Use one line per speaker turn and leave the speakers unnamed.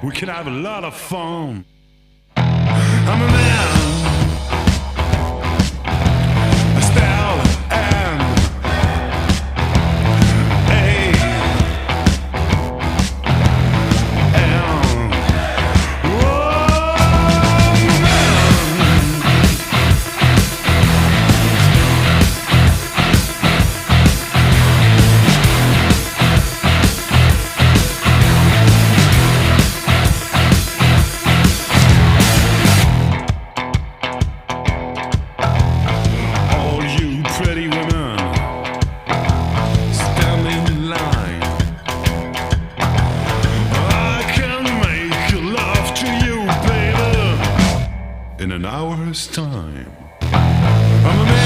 We can have a lot of fun. I'm a man. Style and A. In an hour's time, I'm a man.